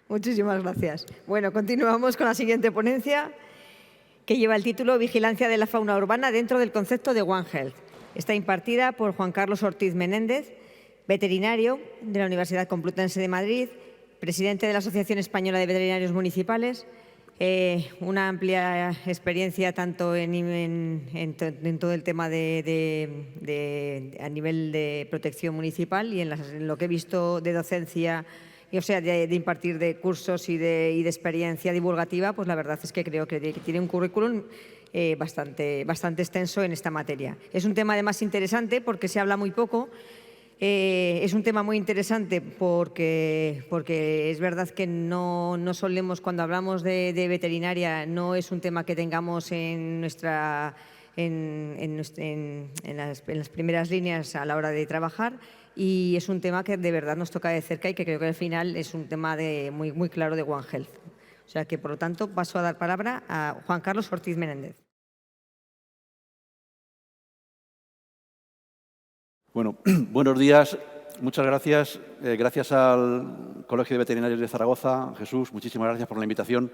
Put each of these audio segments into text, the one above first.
Muchísimas gracias. Bueno, continuamos con la siguiente ponencia, que lleva el título Vigilancia de la fauna urbana dentro del concepto de One Health. Está impartida por Juan Carlos Ortiz Menéndez, veterinario de la Universidad Complutense de Madrid, presidente de la Asociación Española de Veterinarios Municipales, una amplia experiencia tanto en todo el tema a nivel de protección municipal y en lo que he visto de docencia, o sea, de impartir de cursos y de experiencia divulgativa, pues la verdad es que creo que tiene un currículum bastante extenso en esta materia. Es un tema además interesante porque se habla muy poco. Es un tema muy interesante porque es verdad que no solemos, cuando hablamos de veterinaria, no es un tema que tengamos en las primeras líneas a la hora de trabajar, y es un tema que de verdad nos toca de cerca y que creo que al final es un tema muy claro de One Health. O sea que, por lo tanto, paso a dar palabra a Juan Carlos Ortiz Menéndez. Bueno, buenos días, muchas gracias. Gracias al Colegio de Veterinarios de Zaragoza. Jesús, muchísimas gracias por la invitación.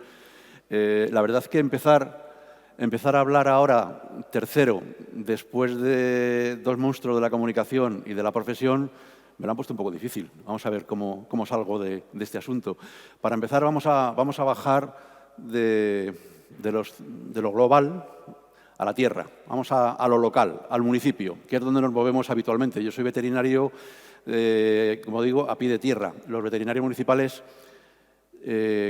La verdad es que empezar a hablar ahora, tercero, después de dos monstruos de la comunicación y de la profesión, me lo han puesto un poco difícil. Vamos a ver cómo salgo de este asunto. Para empezar, vamos a bajar de lo global a la tierra, vamos a lo local, al municipio, que es donde nos movemos habitualmente. Yo soy veterinario, como digo, a pie de tierra. Los veterinarios municipales,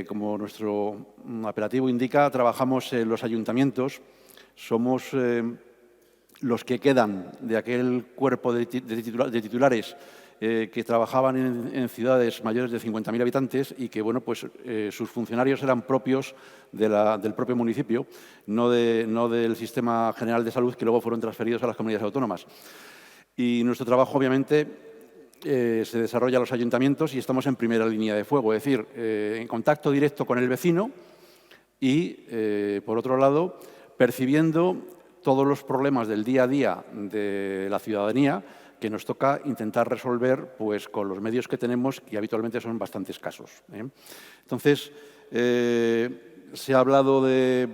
como nuestro apelativo indica, trabajamos en los ayuntamientos, somos los que quedan de aquel cuerpo de titulares que trabajaban en ciudades mayores de 50.000 habitantes y que, bueno, pues sus funcionarios eran propios del propio municipio, no del Sistema General de Salud, que luego fueron transferidos a las comunidades autónomas. Y nuestro trabajo, obviamente, se desarrolla en los ayuntamientos y estamos en primera línea de fuego, es decir, en contacto directo con el vecino y, por otro lado, percibiendo todos los problemas del día a día de la ciudadanía que nos toca intentar resolver pues, con los medios que tenemos, y habitualmente son bastante escasos. Entonces, se ha hablado del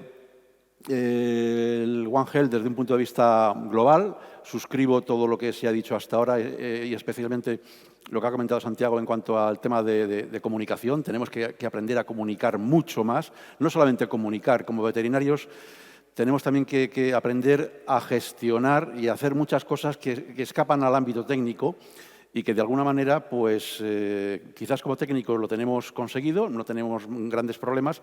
One Health desde un punto de vista global. Suscribo todo lo que se ha dicho hasta ahora y especialmente lo que ha comentado Santiago en cuanto al tema de comunicación. Tenemos que aprender a comunicar mucho más, no solamente comunicar como veterinarios. Tenemos también que aprender a gestionar y a hacer muchas cosas que escapan al ámbito técnico y que, de alguna manera, pues quizás como técnicos lo tenemos conseguido, no tenemos grandes problemas,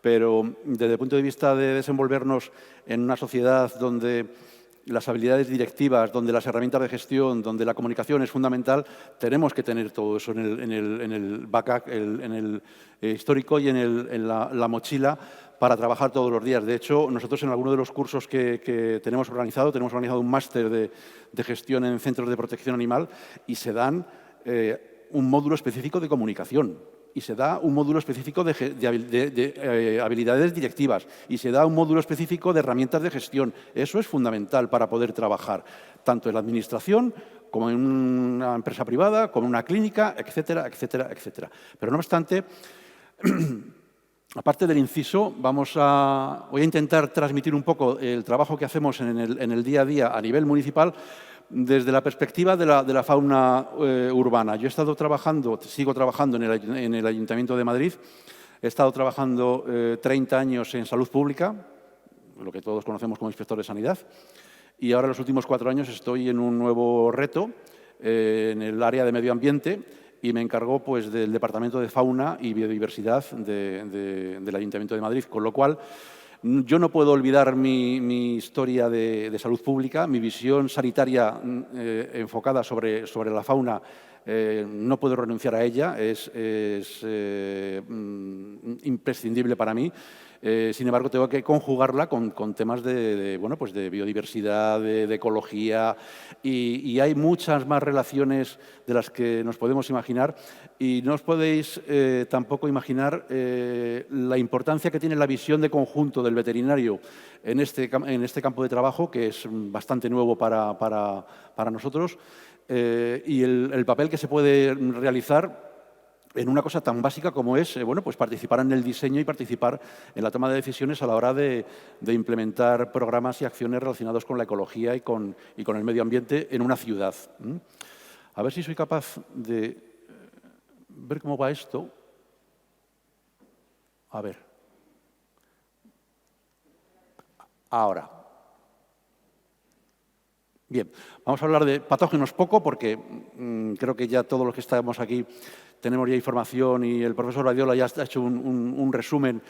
pero desde el punto de vista de desenvolvernos en una sociedad donde las habilidades directivas, donde las herramientas de gestión, donde la comunicación es fundamental, tenemos que tener todo eso en el backup, en el histórico y en la mochila para trabajar todos los días. De hecho, nosotros en alguno de los cursos que tenemos organizado un máster de gestión en centros de protección animal y se dan un módulo específico de comunicación y se da un módulo específico de habilidades directivas y se da un módulo específico de herramientas de gestión. Eso es fundamental para poder trabajar, tanto en la administración como en una empresa privada, como en una clínica, etcétera, etcétera, etcétera. Pero no obstante, aparte del inciso, voy a intentar transmitir un poco el trabajo que hacemos en el día a día a nivel municipal desde la perspectiva de la fauna urbana. Yo sigo trabajando en el Ayuntamiento de Madrid, he estado trabajando 30 años en salud pública, lo que todos conocemos como inspector de sanidad, y ahora en los últimos 4 años estoy en un nuevo reto en el área de medio ambiente y me encargo pues, del Departamento de Fauna y Biodiversidad del Ayuntamiento de Madrid, con lo cual yo no puedo olvidar mi historia de salud pública, mi visión sanitaria enfocada sobre la fauna, no puedo renunciar a ella, es imprescindible para mí. Sin embargo, tengo que conjugarla con temas pues de biodiversidad, de ecología, y hay muchas más relaciones de las que nos podemos imaginar, y no os podéis tampoco imaginar la importancia que tiene la visión de conjunto del veterinario en este campo de trabajo, que es bastante nuevo para nosotros, y el papel que se puede realizar en una cosa tan básica como es bueno, pues participar en el diseño y participar en la toma de decisiones a la hora de implementar programas y acciones relacionados con la ecología y con el medio ambiente en una ciudad. A ver si soy capaz de ver cómo va esto. A ver. Ahora. Bien, vamos a hablar de patógenos poco porque creo que ya todos los que estamos aquí tenemos ya información y el profesor Badiola ya ha hecho un resumen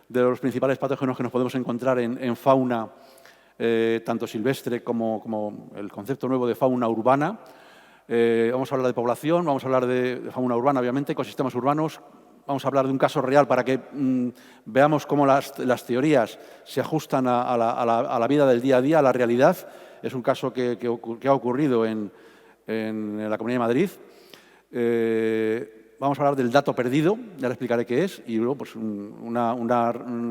de los principales patógenos que nos podemos encontrar en fauna, tanto silvestre como el concepto nuevo de fauna urbana. Vamos a hablar de población, vamos a hablar de fauna urbana, obviamente, ecosistemas urbanos. Vamos a hablar de un caso real para que veamos cómo las teorías se ajustan a la vida del día a día, a la realidad. Es un caso que ha ocurrido en la Comunidad de Madrid. Vamos a hablar del dato perdido, ya le explicaré qué es, y luego pues, la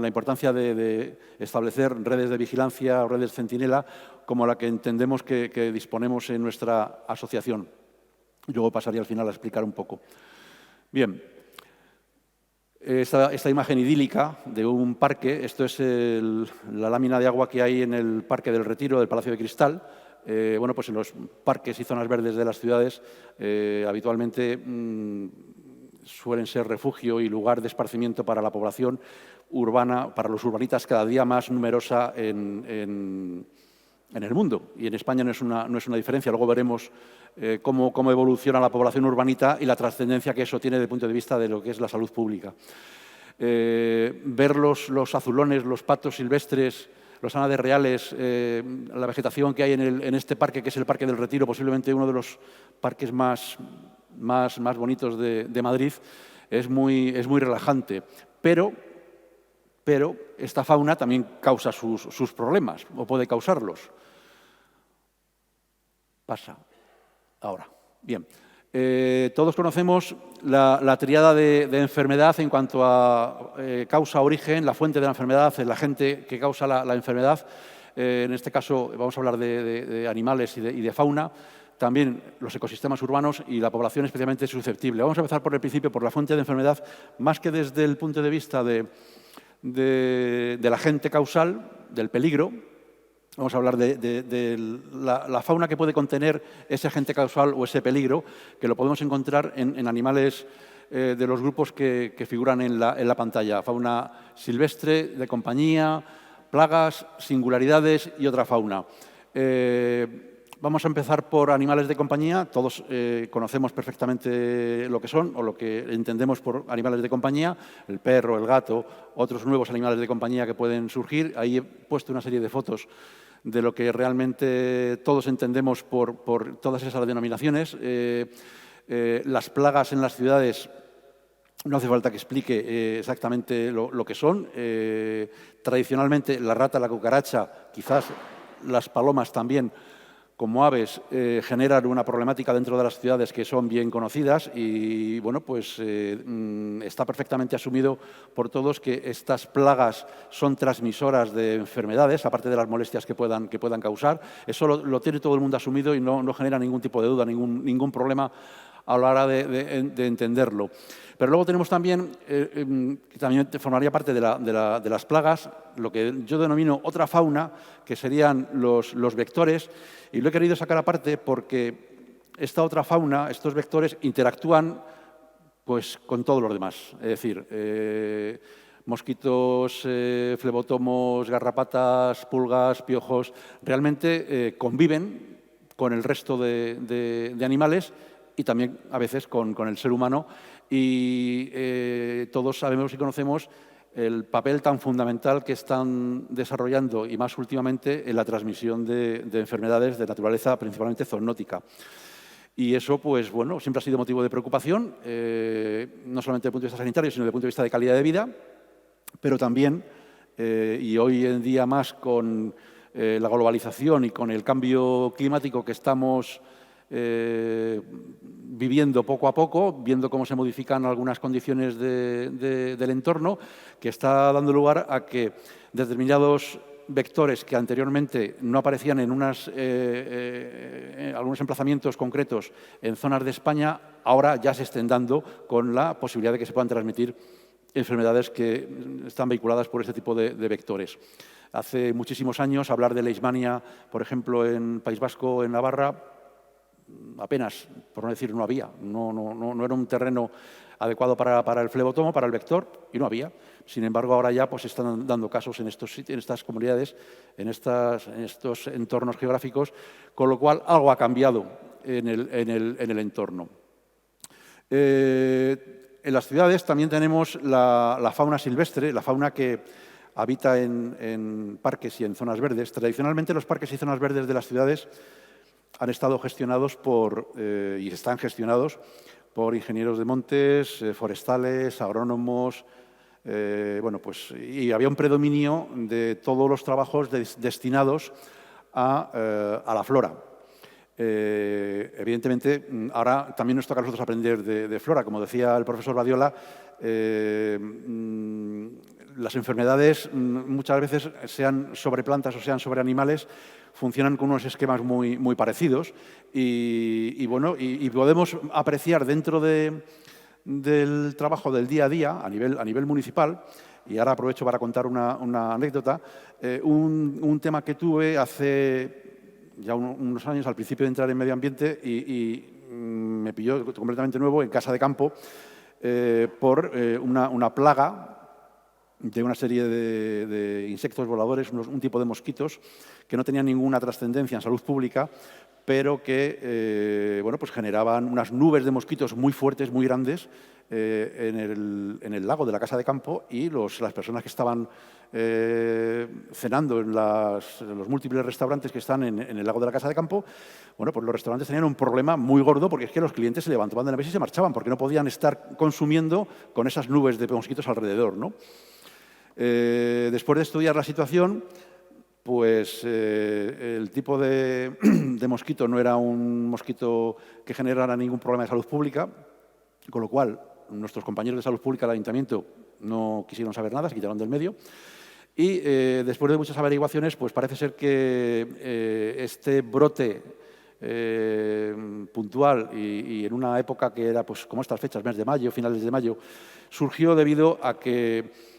importancia de establecer redes de vigilancia o redes centinela como la que entendemos que disponemos en nuestra asociación. Luego pasaría al final a explicar un poco. Bien, esta imagen idílica de un parque, esto es la lámina de agua que hay en el Parque del Retiro del Palacio de Cristal. Bueno, pues en los parques y zonas verdes de las ciudades habitualmente suelen ser refugio y lugar de esparcimiento para la población urbana, para los urbanitas cada día más numerosa en el mundo. Y en España no es una diferencia. Luego veremos cómo evoluciona la población urbanita y la trascendencia que eso tiene desde el punto de vista de lo que es la salud pública. Ver los azulones, los patos silvestres, los ánades reales, la vegetación que hay en este parque, que es el Parque del Retiro, posiblemente uno de los parques más bonitos de Madrid, es muy relajante. Pero esta fauna también causa sus problemas, o puede causarlos. Pasa. Ahora. Bien. Todos conocemos la tríada de enfermedad en cuanto a causa, origen, la fuente de la enfermedad, el agente que causa la enfermedad. En este caso vamos a hablar de animales y de fauna. También los ecosistemas urbanos y la población especialmente susceptible. Vamos a empezar por el principio, por la fuente de enfermedad, más que desde el punto de vista del agente causal, del peligro. Vamos a hablar de la fauna que puede contener ese agente causal o ese peligro, que lo podemos encontrar en animales de los grupos que figuran en la pantalla. Fauna silvestre, de compañía, plagas, singularidades y otra fauna. Vamos a empezar por animales de compañía. Todos conocemos perfectamente lo que son o lo que entendemos por animales de compañía, el perro, el gato, otros nuevos animales de compañía que pueden surgir. Ahí he puesto una serie de fotos de lo que realmente todos entendemos por todas esas denominaciones. Las plagas en las ciudades, no hace falta que explique exactamente lo que son. Tradicionalmente, la rata, la cucaracha, quizás las palomas también, como aves, generan una problemática dentro de las ciudades que son bien conocidas y, bueno, pues está perfectamente asumido por todos que estas plagas son transmisoras de enfermedades, aparte de las molestias que puedan causar. Eso lo tiene todo el mundo asumido y no genera ningún tipo de duda, ningún problema a la hora de entenderlo. Pero luego tenemos también, que también formaría parte de las plagas, lo que yo denomino otra fauna, que serían los vectores, y lo he querido sacar aparte porque esta otra fauna, estos vectores, interactúan pues, con todos los demás. Es decir, mosquitos, flebotomos, garrapatas, pulgas, piojos, realmente conviven con el resto de animales y también a veces con el ser humano. Y todos sabemos y conocemos el papel tan fundamental que están desarrollando, y más últimamente, en la transmisión de enfermedades de naturaleza principalmente zoonótica. Y eso, pues bueno, siempre ha sido motivo de preocupación, no solamente desde el punto de vista sanitario, sino desde el punto de vista de calidad de vida, pero también, y hoy en día más con la globalización y con el cambio climático que estamos viviendo poco a poco, viendo cómo se modifican algunas condiciones del entorno, que está dando lugar a que determinados vectores que anteriormente no aparecían en algunos emplazamientos concretos en zonas de España, ahora ya se estén dando con la posibilidad de que se puedan transmitir enfermedades que están vehiculadas por este tipo de vectores. Hace muchísimos años, hablar de leishmania, por ejemplo, en País Vasco, en Navarra, apenas, por no decir no había, no era un terreno adecuado para el flebotomo, para el vector, y no había. Sin embargo, ahora ya pues, están dando casos en estas comunidades, en estos entornos geográficos, con lo cual algo ha cambiado en el entorno. En las ciudades también tenemos la fauna silvestre, la fauna que habita en parques y en zonas verdes. Tradicionalmente, los parques y zonas verdes de las ciudades han estado gestionados y están gestionados por ingenieros de montes, forestales, agrónomos, y había un predominio de todos los trabajos destinados a la flora. Evidentemente, ahora también nos toca a nosotros aprender de flora. Como decía el profesor Badiola, las enfermedades muchas veces, sean sobre plantas o sean sobre animales, funcionan con unos esquemas muy parecidos y podemos apreciar dentro del trabajo del día a día a nivel municipal, y ahora aprovecho para contar una anécdota, un tema que tuve hace ya unos años, al principio de entrar en medio ambiente, y me pilló completamente nuevo en casa de campo por una plaga de una serie de insectos voladores, un tipo de mosquitos que no tenían ninguna trascendencia en salud pública, pero que pues generaban unas nubes de mosquitos muy fuertes, muy grandes, en el lago de la casa de campo, y las personas que estaban cenando en los múltiples restaurantes que están en el lago de la casa de campo, pues los restaurantes tenían un problema muy gordo, porque es que los clientes se levantaban de la mesa y se marchaban, porque no podían estar consumiendo con esas nubes de mosquitos alrededor, ¿no? Después de estudiar la situación, pues el tipo de mosquito no era un mosquito que generara ningún problema de salud pública, con lo cual nuestros compañeros de salud pública del ayuntamiento no quisieron saber nada, se quitaron del medio. Y después de muchas averiguaciones, pues parece ser que este brote puntual y en una época que era, pues como estas fechas, mes de mayo, finales de mayo, surgió debido a que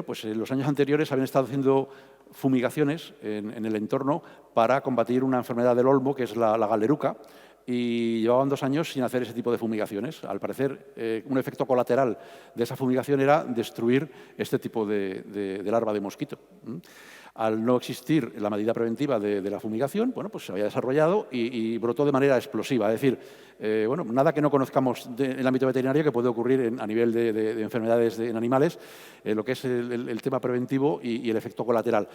pues en los años anteriores habían estado haciendo fumigaciones en el entorno para combatir una enfermedad del olmo, que es la galeruca, y llevaban 2 años sin hacer ese tipo de fumigaciones. Al parecer, un efecto colateral de esa fumigación era destruir este tipo de larva de mosquito. Al no existir la medida preventiva de la fumigación, pues se había desarrollado y brotó de manera explosiva. Es decir, nada que no conozcamos en el ámbito veterinario que puede ocurrir a nivel de enfermedades en animales, lo que es el tema preventivo y el efecto colateral.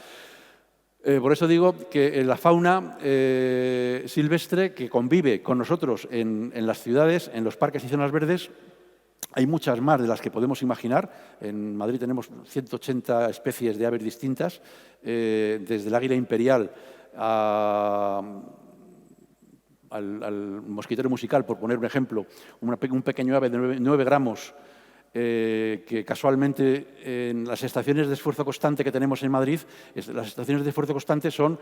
Por eso digo que la fauna silvestre que convive con nosotros en las ciudades, en los parques y zonas verdes, hay muchas más de las que podemos imaginar. En Madrid tenemos 180 especies de aves distintas, desde el águila imperial al mosquitero musical, por poner un ejemplo, un pequeño ave de 9 gramos, que casualmente en las estaciones de esfuerzo constante que tenemos en Madrid, las estaciones de esfuerzo constante son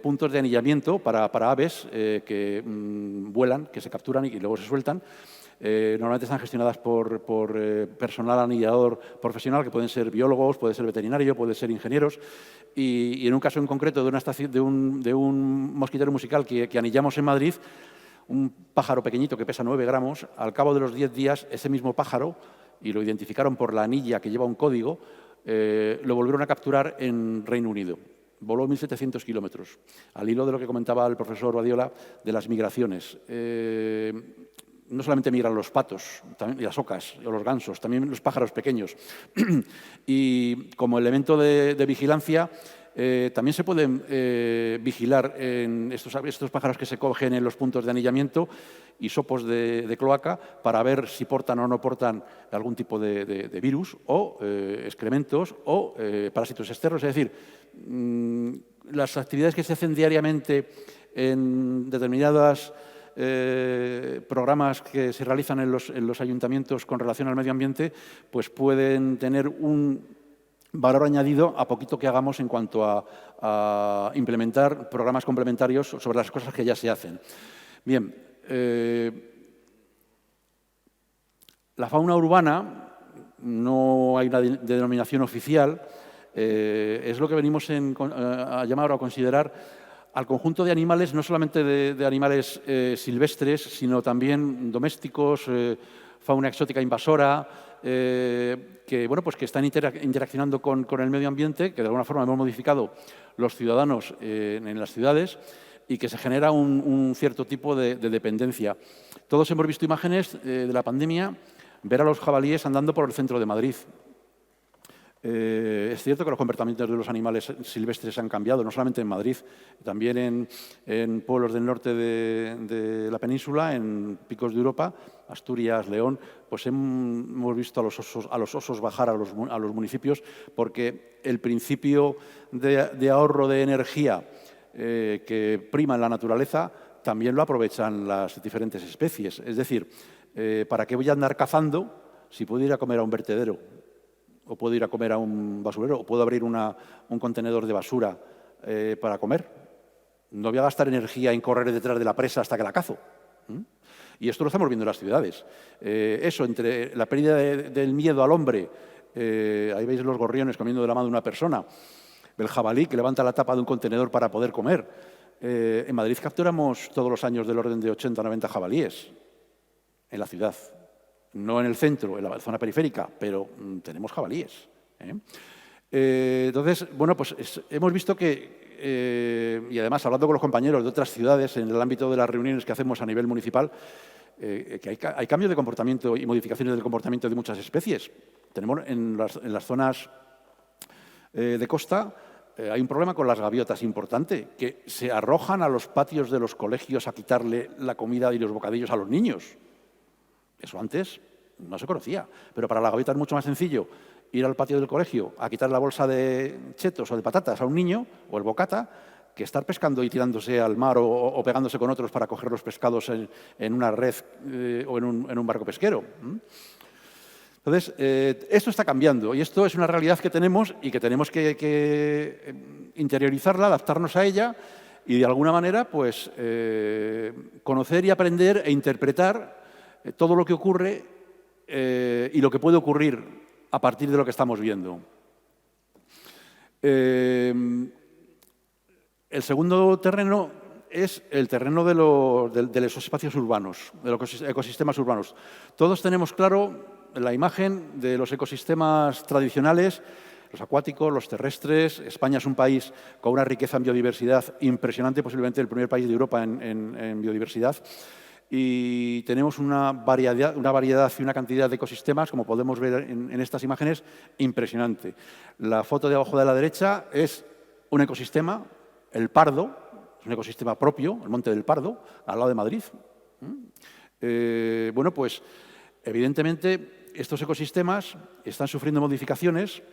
puntos de anillamiento para aves que vuelan, que se capturan y luego se sueltan. Normalmente están gestionadas por personal anillador profesional, que pueden ser biólogos, puede ser veterinario, puede ser ingenieros, y en un caso en concreto de un mosquitero musical que anillamos en Madrid, un pájaro pequeñito que pesa 9 gramos, al cabo de los 10 días, ese mismo pájaro, y lo identificaron por la anilla que lleva un código, lo volvieron a capturar en Reino Unido. Voló 1.700 kilómetros, al hilo de lo que comentaba el profesor Badiola de las migraciones. No solamente migran los patos y las ocas o los gansos, también los pájaros pequeños. Y como elemento de vigilancia, también se pueden vigilar en estos pájaros que se cogen en los puntos de anillamiento, hisopos de cloaca, para ver si portan o no portan algún tipo de virus o excrementos o parásitos externos. Es decir, las actividades que se hacen diariamente en determinadas programas que se realizan en los ayuntamientos con relación al medio ambiente, pues pueden tener un valor añadido a poquito que hagamos en cuanto a implementar programas complementarios sobre las cosas que ya se hacen. Bien, la fauna urbana, no hay una denominación oficial, es lo que venimos a llamar o a considerar al conjunto de animales, no solamente de animales silvestres, sino también domésticos, fauna exótica invasora, que, bueno, pues que están interaccionando con el medio ambiente, que de alguna forma hemos modificado los ciudadanos en las ciudades y que se genera un cierto tipo de dependencia. Todos hemos visto imágenes de la pandemia, ver a los jabalíes andando por el centro de Madrid. Es cierto que los comportamientos de los animales silvestres han cambiado, no solamente en Madrid, también en pueblos del norte de la península, en picos de Europa, Asturias, León, pues hemos visto a los osos bajar a los municipios porque el principio de ahorro de energía que prima en la naturaleza también lo aprovechan las diferentes especies. Es decir, ¿para qué voy a andar cazando si puedo ir a comer a un vertedero? O puedo ir a comer a un basurero, o puedo abrir un contenedor de basura para comer. No voy a gastar energía en correr detrás de la presa hasta que la cazo. Y esto lo estamos viendo en las ciudades. Eso, entre la pérdida del miedo al hombre, ahí veis los gorriones comiendo de la mano de una persona, el jabalí que levanta la tapa de un contenedor para poder comer. En Madrid capturamos todos los años del orden de 80 o 90 jabalíes en la ciudad. No en el centro, en la zona periférica, pero tenemos jabalíes. Entonces, bueno, pues hemos visto que, y además hablando con los compañeros de otras ciudades en el ámbito de las reuniones que hacemos a nivel municipal, que hay cambios de comportamiento y modificaciones del comportamiento de muchas especies. Tenemos en las zonas de costa, hay un problema con las gaviotas importante, que se arrojan a los patios de los colegios a quitarle la comida y los bocadillos a los niños. Eso antes no se conocía, pero para la gaviota es mucho más sencillo ir al patio del colegio a quitar la bolsa de chetos o de patatas a un niño, o el bocata, que estar pescando y tirándose al mar o pegándose con otros para coger los pescados en una red o en un barco pesquero. Entonces, esto está cambiando y esto es una realidad que tenemos y que tenemos que interiorizarla, adaptarnos a ella y, de alguna manera, pues, conocer y aprender e interpretar todo lo que ocurre y lo que puede ocurrir a partir de lo que estamos viendo. El segundo terreno es el terreno de los espacios urbanos, de los ecosistemas urbanos. Todos tenemos claro la imagen de los ecosistemas tradicionales, los acuáticos, los terrestres. España es un país con una riqueza en biodiversidad impresionante, posiblemente el primer país de Europa en biodiversidad. Y tenemos una variedad y una cantidad de ecosistemas, como podemos ver en estas imágenes, impresionante. La foto de abajo de la derecha es un ecosistema, el Pardo, es un ecosistema propio, el Monte del Pardo, al lado de Madrid. Bueno, pues evidentemente estos ecosistemas están sufriendo modificaciones,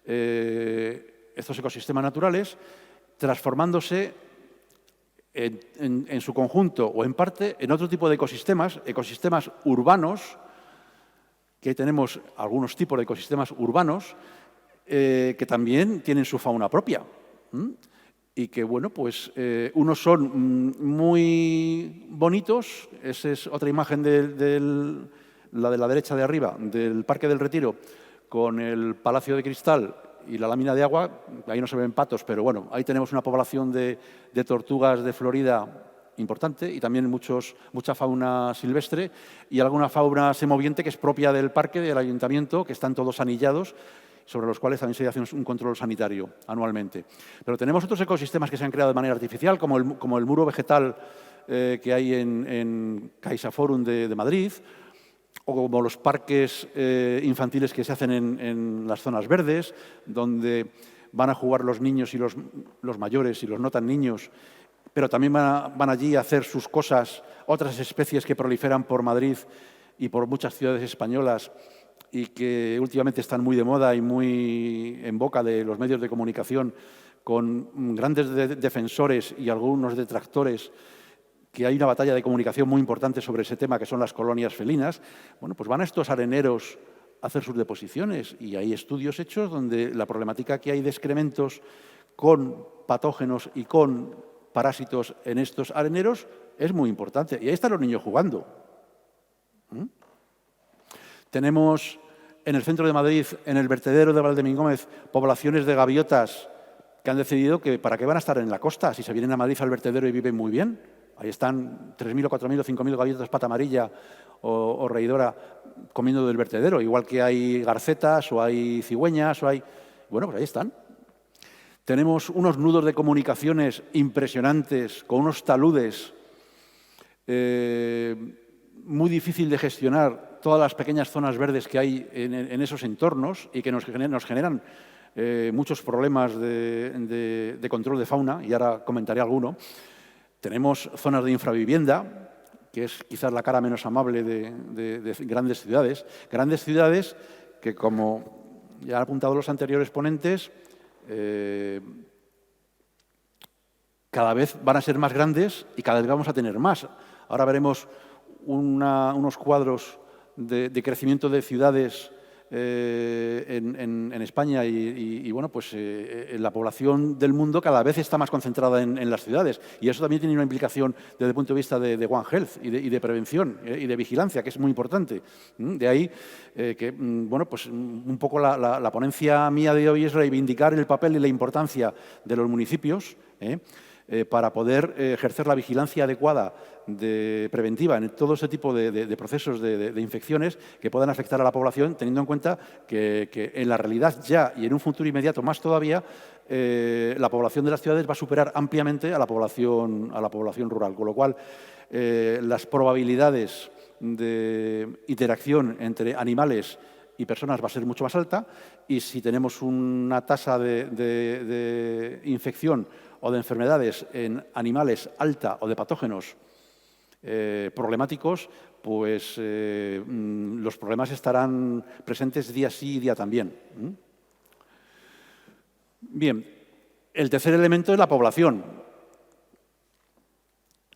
estos ecosistemas naturales, transformándose en su conjunto o en parte en otro tipo de ecosistemas urbanos, que tenemos algunos tipos de ecosistemas urbanos que también tienen su fauna propia y que, bueno, pues unos son muy bonitos. Esa es otra imagen la de la derecha de arriba, del Parque del Retiro, con el Palacio de Cristal y la lámina de agua. Ahí no se ven patos, pero bueno, ahí tenemos una población de tortugas de Florida importante y también mucha fauna silvestre y alguna fauna semoviente que es propia del parque, del ayuntamiento, que están todos anillados, sobre los cuales también se hace un control sanitario anualmente. Pero tenemos otros ecosistemas que se han creado de manera artificial, como el muro vegetal que hay en CaixaForum de Madrid, o como los parques infantiles que se hacen en las zonas verdes, donde van a jugar los niños y los mayores y los no tan niños, pero también van allí a hacer sus cosas otras especies que proliferan por Madrid y por muchas ciudades españolas y que últimamente están muy de moda y muy en boca de los medios de comunicación, con grandes defensores y algunos detractores, que hay una batalla de comunicación muy importante sobre ese tema, que son las colonias felinas. Bueno, pues van a estos areneros hacer sus deposiciones. Y hay estudios hechos donde la problemática que hay de excrementos con patógenos y con parásitos en estos areneros es muy importante. Y ahí están los niños jugando. Tenemos en el centro de Madrid, en el vertedero de Valdemingómez, poblaciones de gaviotas que han decidido que para qué van a estar en la costa si se vienen a Madrid al vertedero y viven muy bien. Ahí están 3.000 o 4.000 o 5.000 gaviotas pata amarilla o reidora comiendo del vertedero, igual que hay garcetas o hay cigüeñas o hay... Bueno, pues ahí están. Tenemos unos nudos de comunicaciones impresionantes, con unos taludes muy difícil de gestionar, todas las pequeñas zonas verdes que hay en esos entornos y que nos generan muchos problemas de control de fauna, y ahora comentaré alguno. Tenemos zonas de infravivienda, que es quizás la cara menos amable de grandes ciudades que, como ya han apuntado los anteriores ponentes, cada vez van a ser más grandes y cada vez vamos a tener más. Ahora veremos unos cuadros de crecimiento de ciudades en España y bueno, pues la población del mundo cada vez está más concentrada en las ciudades, y eso también tiene una implicación desde el punto de vista de One Health y de prevención y de vigilancia, que es muy importante. De ahí que, bueno, pues un poco la ponencia mía de hoy es reivindicar el papel y la importancia de los municipios para poder ejercer la vigilancia adecuada preventiva en todo ese tipo de procesos de infecciones que puedan afectar a la población, teniendo en cuenta que en la realidad ya y en un futuro inmediato más todavía, la población de las ciudades va a superar ampliamente a la población rural, con lo cual las probabilidades de interacción entre animales y personas va a ser mucho más alta, y si tenemos una tasa de infección o de enfermedades en animales alta o de patógenos problemáticos, pues los problemas estarán presentes día sí y día también. Bien, el tercer elemento es la población.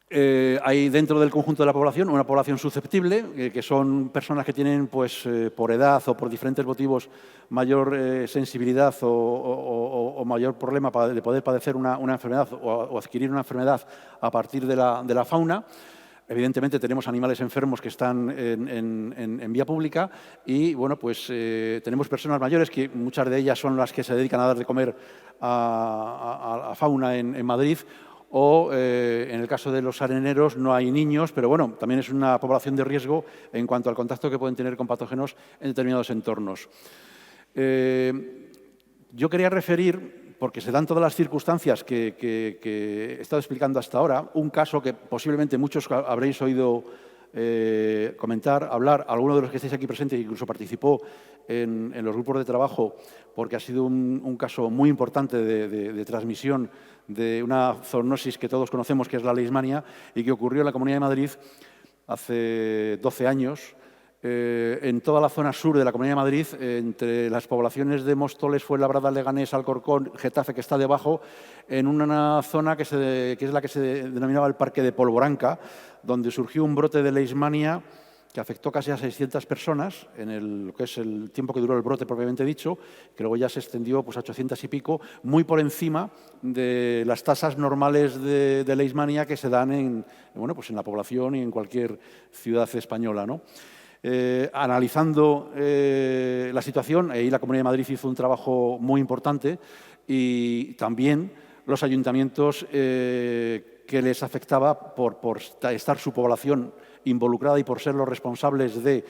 Hay dentro del conjunto de la población una población susceptible, que son personas que tienen, pues, por edad o por diferentes motivos, mayor sensibilidad o mayor problema de poder padecer una enfermedad o adquirir una enfermedad a partir de la fauna. Evidentemente tenemos animales enfermos que están en vía pública y, bueno, pues tenemos personas mayores, que muchas de ellas son las que se dedican a dar de comer a fauna en Madrid, o en el caso de los areneros no hay niños, pero bueno, también es una población de riesgo en cuanto al contacto que pueden tener con patógenos en determinados entornos. Yo quería referir, porque se dan todas las circunstancias que he estado explicando hasta ahora, un caso que posiblemente muchos habréis oído comentar, hablar, alguno de los que estáis aquí presentes incluso participó en los grupos de trabajo, porque ha sido un caso muy importante de transmisión de una zoonosis que todos conocemos, que es la leishmania, y que ocurrió en la Comunidad de Madrid hace 12 años, en toda la zona sur de la Comunidad de Madrid, entre las poblaciones de Móstoles, Fuenlabrada, Leganés, Alcorcón, Getafe, que está debajo, en una zona que es la que se denominaba el Parque de Polvoranca, donde surgió un brote de leishmania que afectó casi a 600 personas en lo que es el tiempo que duró el brote propiamente dicho, que luego ya se extendió pues, a 800 y pico, muy por encima de las tasas normales de leishmania que se dan bueno, pues en la población y en cualquier ciudad española, ¿no? Analizando la situación, ahí la Comunidad de Madrid hizo un trabajo muy importante, y también los ayuntamientos que les afectaba por estar su población involucrada y por ser los responsables de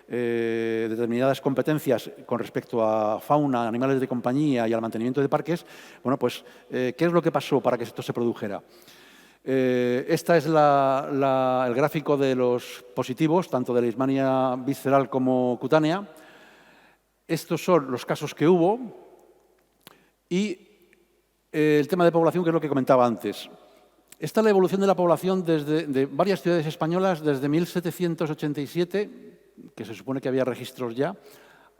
determinadas competencias con respecto a fauna, animales de compañía y al mantenimiento de parques. Bueno, pues, ¿qué es lo que pasó para que esto se produjera? Este es el gráfico de los positivos, tanto de leishmania visceral como cutánea. Estos son los casos que hubo y el tema de población, que es lo que comentaba antes. Esta es la evolución de la población de varias ciudades españolas desde 1787, que se supone que había registros ya,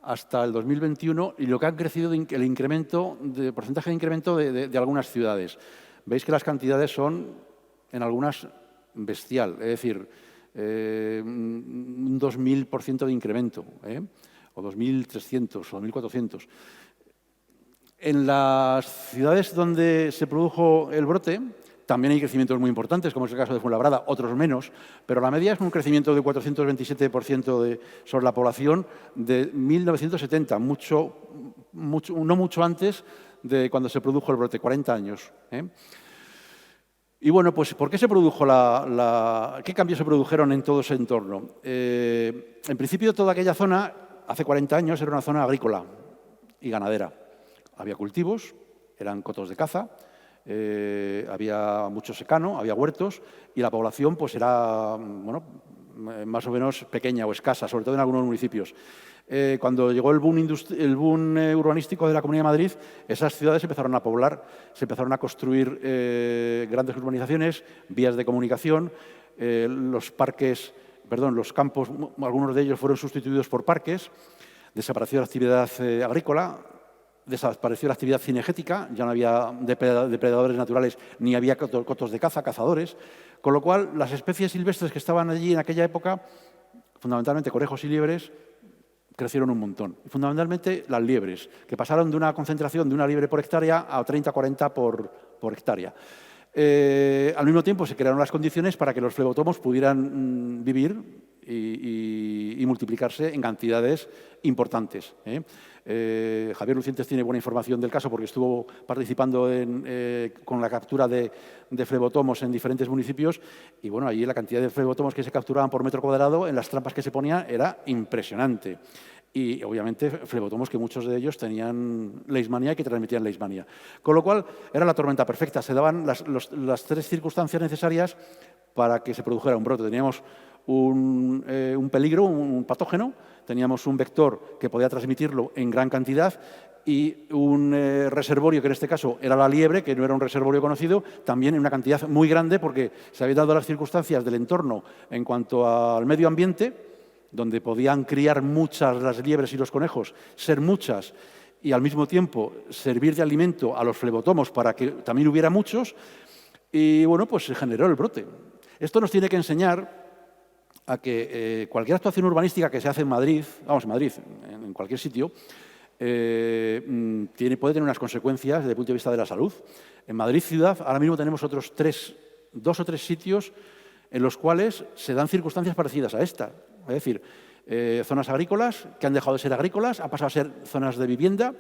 hasta el 2021, y lo que ha crecido el porcentaje de incremento de algunas ciudades. Veis que las cantidades son, en algunas, bestial, es decir, un 2000% de incremento, o 2.300 o 2.400. En las ciudades donde se produjo el brote también hay crecimientos muy importantes, como es el caso de Fuenlabrada, otros menos, pero la media es un crecimiento de 427% sobre la población de 1970, no mucho antes de cuando se produjo el brote, 40 años. Y bueno, pues ¿por qué se produjo qué cambios se produjeron en todo ese entorno? En principio, toda aquella zona, hace 40 años, era una zona agrícola y ganadera. Había cultivos, eran cotos de caza, había mucho secano, había huertos y la población pues era bueno, más o menos pequeña o escasa, sobre todo en algunos municipios. Cuando llegó el boom urbanístico de la Comunidad de Madrid, esas ciudades empezaron a poblar, se empezaron a construir grandes urbanizaciones, vías de comunicación, los campos, algunos de ellos fueron sustituidos por parques, desapareció la actividad agrícola, desapareció la actividad cinegética, ya no había depredadores naturales ni había cotos de caza, cazadores, con lo cual las especies silvestres que estaban allí en aquella época, fundamentalmente conejos y liebres, crecieron un montón. Y fundamentalmente las liebres, que pasaron de una concentración de una liebre por hectárea a 30-40 por hectárea. Al mismo tiempo se crearon las condiciones para que los flebotomos pudieran vivir y multiplicarse en cantidades importantes. Javier Lucientes tiene buena información del caso porque estuvo participando con la captura de flebotomos en diferentes municipios y bueno, allí la cantidad de flebotomos que se capturaban por metro cuadrado en las trampas que se ponían era impresionante. Y obviamente flebotomos que muchos de ellos tenían leishmanía y que transmitían leishmanía. Con lo cual era la tormenta perfecta, se daban las tres circunstancias necesarias para que se produjera un brote. Teníamos un peligro, un patógeno, teníamos un vector que podía transmitirlo en gran cantidad y un reservorio, que en este caso era la liebre, que no era un reservorio conocido, también en una cantidad muy grande porque se habían dado las circunstancias del entorno en cuanto al medio ambiente, donde podían criar muchas las liebres y los conejos, ser muchas, y al mismo tiempo servir de alimento a los flebotomos para que también hubiera muchos, y bueno, pues se generó el brote. Esto nos tiene que enseñar a que cualquier actuación urbanística que se hace en Madrid, en cualquier sitio, puede tener unas consecuencias desde el punto de vista de la salud. En Madrid ciudad ahora mismo tenemos otros dos o tres sitios en los cuales se dan circunstancias parecidas a esta. Es decir, zonas agrícolas que han dejado de ser agrícolas, han pasado a ser zonas de vivienda,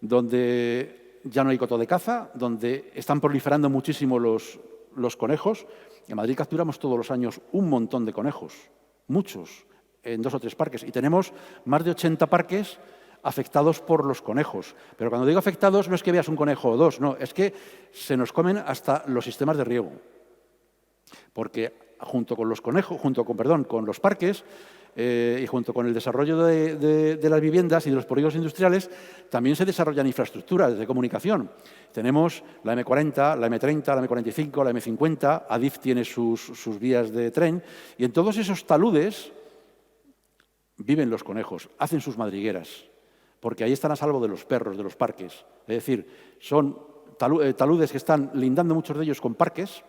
donde ya no hay coto de caza, donde están proliferando muchísimo los conejos. En Madrid capturamos todos los años un montón de conejos, muchos, en 2 o 3 parques. Y tenemos más de 80 parques afectados por los conejos. Pero cuando digo afectados no es que veas un conejo o dos, no, es que se nos comen hasta los sistemas de riego. Porque junto con los conejos, con los parques y junto con el desarrollo de las viviendas y de los polígonos industriales, también se desarrollan infraestructuras de comunicación. Tenemos la M40, la M30, la M45, la M50, Adif tiene sus vías de tren, y en todos esos taludes viven los conejos, hacen sus madrigueras, porque ahí están a salvo de los perros, de los parques. Es decir, son taludes que están lindando muchos de ellos con parques.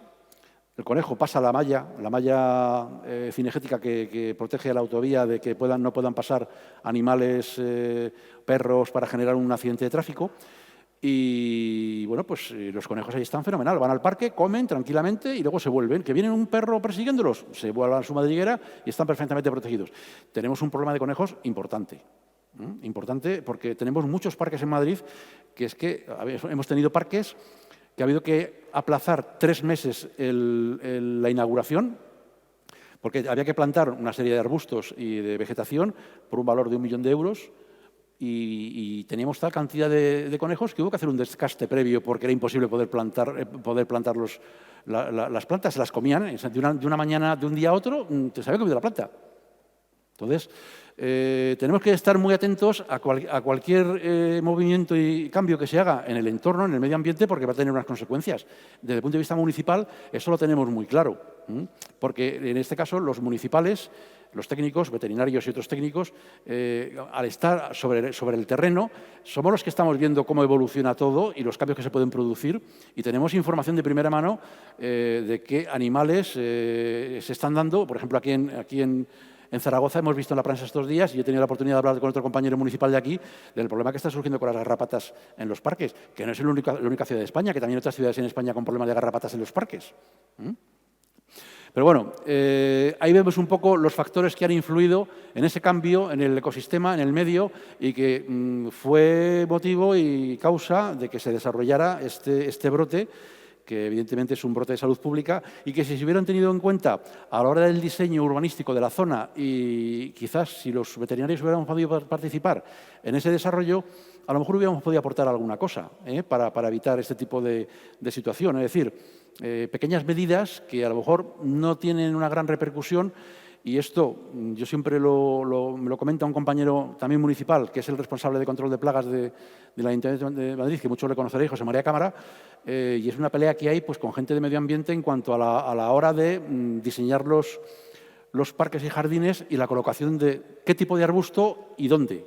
El conejo pasa la malla cinegética que protege a la autovía de que no puedan pasar animales, perros, para generar un accidente de tráfico. Y bueno, pues los conejos ahí están fenomenal. Van al parque, comen tranquilamente y luego se vuelven. ¿Que viene un perro persiguiéndolos? Se vuelven a su madriguera y están perfectamente protegidos. Tenemos un problema de conejos importante. Importante porque tenemos muchos parques en Madrid que es que hemos tenido parques que ha habido que aplazar 3 meses la inauguración, porque había que plantar una serie de arbustos y de vegetación por un valor de 1 millón de euros y teníamos tal cantidad de conejos que hubo que hacer un descaste previo porque era imposible poder plantar las plantas, se las comían de una mañana, de un día a otro, se había comido la planta. Entonces, tenemos que estar muy atentos a cualquier movimiento y cambio que se haga en el entorno, en el medio ambiente, porque va a tener unas consecuencias. Desde el punto de vista municipal, eso lo tenemos muy claro, porque en este caso los municipales, los técnicos, veterinarios y otros técnicos, al estar sobre el terreno, somos los que estamos viendo cómo evoluciona todo y los cambios que se pueden producir, y tenemos información de primera mano de qué animales se están dando, por ejemplo, aquí en en Zaragoza hemos visto en la prensa estos días, y he tenido la oportunidad de hablar con otro compañero municipal de aquí, del problema que está surgiendo con las garrapatas en los parques, que no es la única ciudad de España, que también hay otras ciudades en España con problemas de garrapatas en los parques. Pero bueno, ahí vemos un poco los factores que han influido en ese cambio en el ecosistema, en el medio, y que fue motivo y causa de que se desarrollara este brote, que evidentemente es un brote de salud pública, y que si se hubieran tenido en cuenta a la hora del diseño urbanístico de la zona, y quizás si los veterinarios hubiéramos podido participar en ese desarrollo, a lo mejor hubiéramos podido aportar alguna cosa para evitar este tipo de situación. Es decir, pequeñas medidas que a lo mejor no tienen una gran repercusión, y esto yo siempre me lo comenta un compañero también municipal, que es el responsable de control de plagas del Ayuntamiento de Madrid, que muchos le conoceréis, José María Cámara, y es una pelea que hay pues, con gente de medio ambiente en cuanto a la hora de diseñar los parques y jardines y la colocación de qué tipo de arbusto y dónde.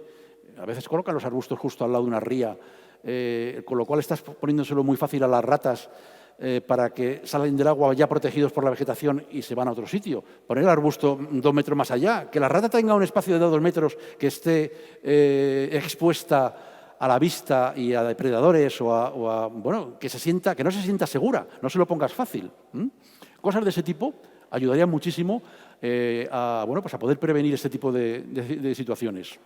A veces colocan los arbustos justo al lado de una ría, con lo cual estás poniéndoselo muy fácil a las ratas para que salen del agua ya protegidos por la vegetación y se van a otro sitio. Poner el arbusto 2 metros más allá, que la rata tenga un espacio de 2 metros que esté expuesta a la vista y a depredadores bueno, que no se sienta segura, no se lo pongas fácil. Cosas de ese tipo ayudarían muchísimo a poder prevenir este tipo de situaciones.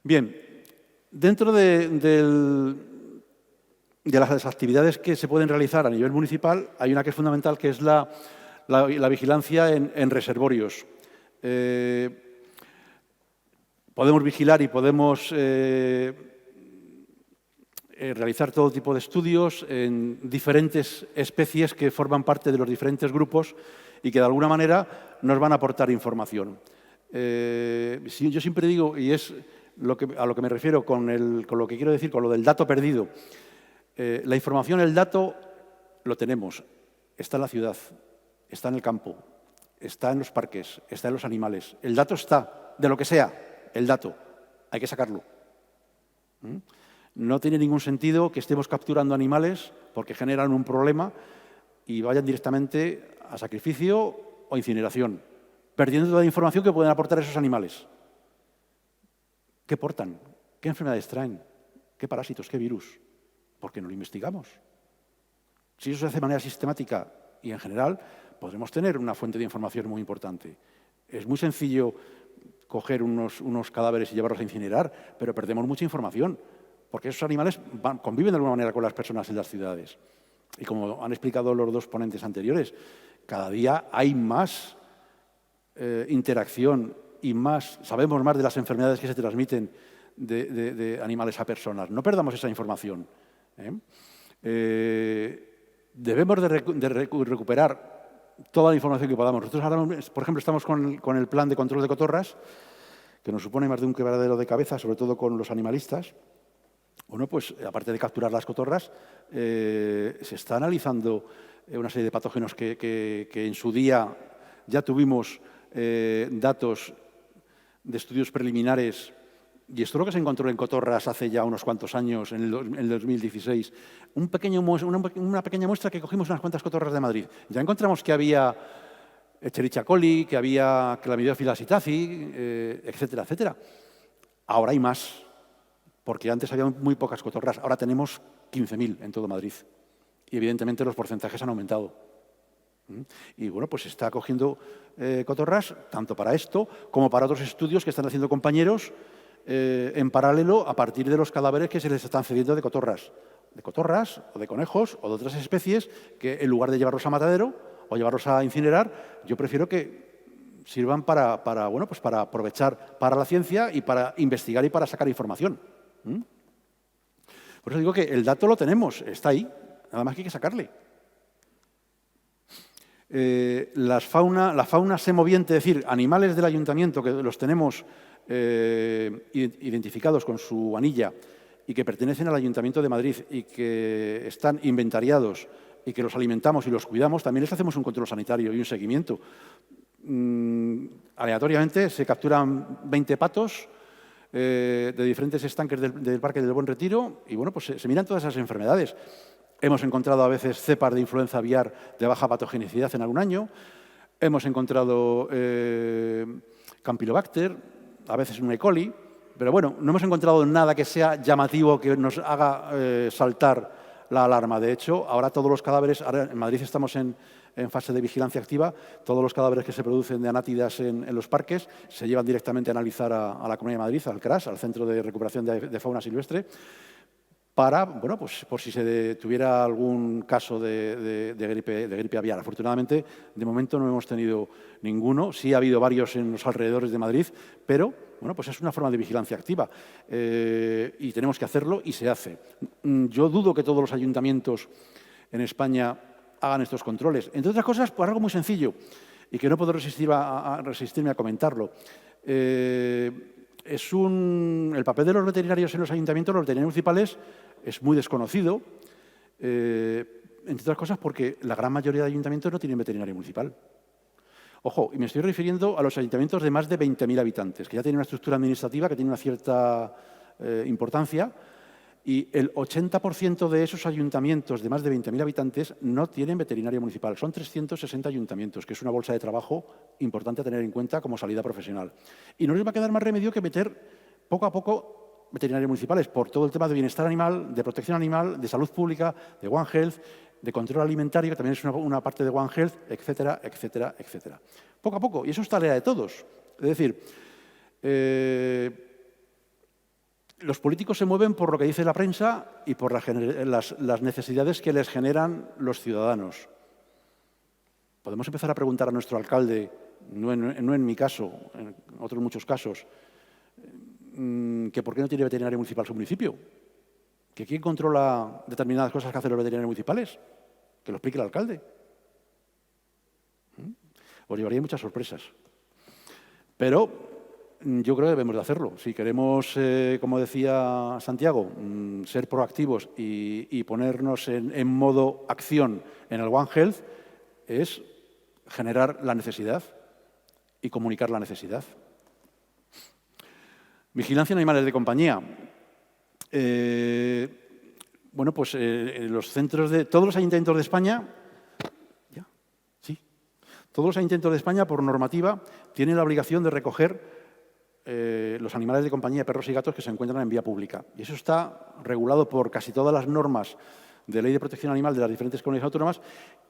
Bien, dentro de las actividades que se pueden realizar a nivel municipal, hay una que es fundamental, que es la vigilancia en reservorios. Podemos vigilar y podemos realizar todo tipo de estudios en diferentes especies que forman parte de los diferentes grupos y que de alguna manera nos van a aportar información. Yo siempre digo, y es a lo que me refiero con lo que quiero decir, con lo del dato perdido. La información, el dato, lo tenemos. Está en la ciudad, está en el campo, está en los parques, está en los animales. El dato está, de lo que sea, el dato. Hay que sacarlo. No tiene ningún sentido que estemos capturando animales porque generan un problema y vayan directamente a sacrificio o incineración, perdiendo toda la información que pueden aportar esos animales. ¿Qué portan? ¿Qué enfermedades traen? ¿Qué parásitos? ¿Qué virus? ¿Por qué no lo investigamos? Si eso se hace de manera sistemática y en general, podremos tener una fuente de información muy importante. Es muy sencillo coger unos cadáveres y llevarlos a incinerar, pero perdemos mucha información, porque esos animales conviven de alguna manera con las personas en las ciudades. Y como han explicado los dos ponentes anteriores, cada día hay más interacción y sabemos más de las enfermedades que se transmiten de animales a personas. No perdamos esa información. Debemos de recuperar toda la información que podamos. Nosotros ahora, por ejemplo, estamos con el plan de control de cotorras, que nos supone más de un quebradero de cabeza, sobre todo con los animalistas. Bueno, pues aparte de capturar las cotorras, se está analizando una serie de patógenos que en su día ya tuvimos datos de estudios preliminares. Y esto es lo que se encontró en cotorras hace ya unos cuantos años, en el 2016. Una pequeña muestra que cogimos unas cuantas cotorras de Madrid. Ya encontramos que había Escherichia coli, que había Chlamydophila psittaci, etcétera, etcétera. Ahora hay más, porque antes había muy pocas cotorras. Ahora tenemos 15.000 en todo Madrid. Y evidentemente los porcentajes han aumentado. Y bueno, pues se está cogiendo cotorras tanto para esto como para otros estudios que están haciendo compañeros en paralelo a partir de los cadáveres que se les están cediendo de cotorras o de conejos o de otras especies que en lugar de llevarlos a matadero o llevarlos a incinerar, yo prefiero que sirvan para aprovechar para la ciencia y para investigar y para sacar información. Por eso digo que el dato lo tenemos, está ahí, nada más que hay que sacarle. La fauna semoviente, es decir, animales del ayuntamiento que los tenemos identificados con su anilla y que pertenecen al Ayuntamiento de Madrid y que están inventariados y que los alimentamos y los cuidamos, también les hacemos un control sanitario y un seguimiento. Aleatoriamente se capturan 20 patos de diferentes estanques del Parque del Buen Retiro y bueno, pues se miran todas esas enfermedades. Hemos encontrado a veces cepas de influenza aviar de baja patogenicidad en algún año. Hemos encontrado Campylobacter, a veces un E. coli, pero bueno, no hemos encontrado nada que sea llamativo, que nos haga saltar la alarma. De hecho, ahora todos los cadáveres, ahora en Madrid estamos en fase de vigilancia activa, todos los cadáveres que se producen de anátidas en los parques se llevan directamente a analizar a la Comunidad de Madrid, al CRAS, al Centro de Recuperación de Fauna Silvestre, para, bueno, pues por si se tuviera algún caso de gripe aviar. Afortunadamente, de momento no hemos tenido ninguno. Sí ha habido varios en los alrededores de Madrid, pero, bueno, pues es una forma de vigilancia activa y tenemos que hacerlo y se hace. Yo dudo que todos los ayuntamientos en España hagan estos controles. Entre otras cosas, por algo muy sencillo y que no puedo resistirme a comentarlo. El papel de los veterinarios en los ayuntamientos, los veterinarios municipales, es muy desconocido, entre otras cosas porque la gran mayoría de ayuntamientos no tienen veterinario municipal. Ojo, y me estoy refiriendo a los ayuntamientos de más de 20.000 habitantes, que ya tienen una estructura administrativa que tiene una cierta importancia, y el 80% de esos ayuntamientos de más de 20.000 habitantes no tienen veterinario municipal. Son 360 ayuntamientos, que es una bolsa de trabajo importante a tener en cuenta como salida profesional. Y no les va a quedar más remedio que meter poco a poco veterinarios municipales por todo el tema de bienestar animal, de protección animal, de salud pública, de One Health, de control alimentario, que también es una parte de One Health, etcétera, etcétera, etcétera. Poco a poco, y eso es tarea de todos. Es decir, los políticos se mueven por lo que dice la prensa y por las necesidades que les generan los ciudadanos. Podemos empezar a preguntar a nuestro alcalde, no en mi caso, en otros muchos casos, que por qué no tiene veterinario municipal su municipio, que quién controla determinadas cosas que hacen los veterinarios municipales, que lo explique el alcalde. Os llevaría muchas sorpresas. Pero yo creo que debemos de hacerlo. Si queremos, como decía Santiago, ser proactivos y ponernos en modo acción en el One Health, es generar la necesidad y comunicar la necesidad. Vigilancia en animales de compañía. Bueno, pues los centros de todos los ayuntamientos de España, todos los ayuntamientos de España, por normativa, tienen la obligación de recoger los animales de compañía, perros y gatos que se encuentran en vía pública. Y eso está regulado por casi todas las normas de ley de protección animal de las diferentes comunidades autónomas,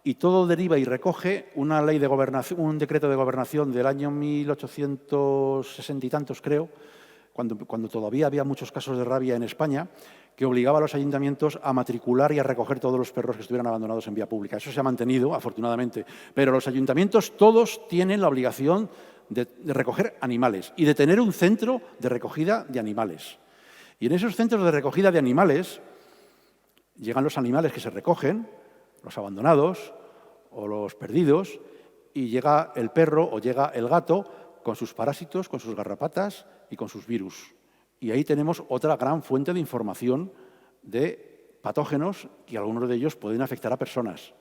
y todo deriva y recoge una ley de gobernación, un decreto de gobernación del año 1860 y tantos, creo, cuando todavía había muchos casos de rabia en España, que obligaba a los ayuntamientos a matricular y a recoger todos los perros que estuvieran abandonados en vía pública. Eso se ha mantenido, afortunadamente, pero los ayuntamientos todos tienen la obligación de recoger animales y de tener un centro de recogida de animales. Y en esos centros de recogida de animales llegan los animales que se recogen, los abandonados o los perdidos, y llega el perro o llega el gato con sus parásitos, con sus garrapatas y con sus virus. Y ahí tenemos otra gran fuente de información de patógenos que algunos de ellos pueden afectar a personas.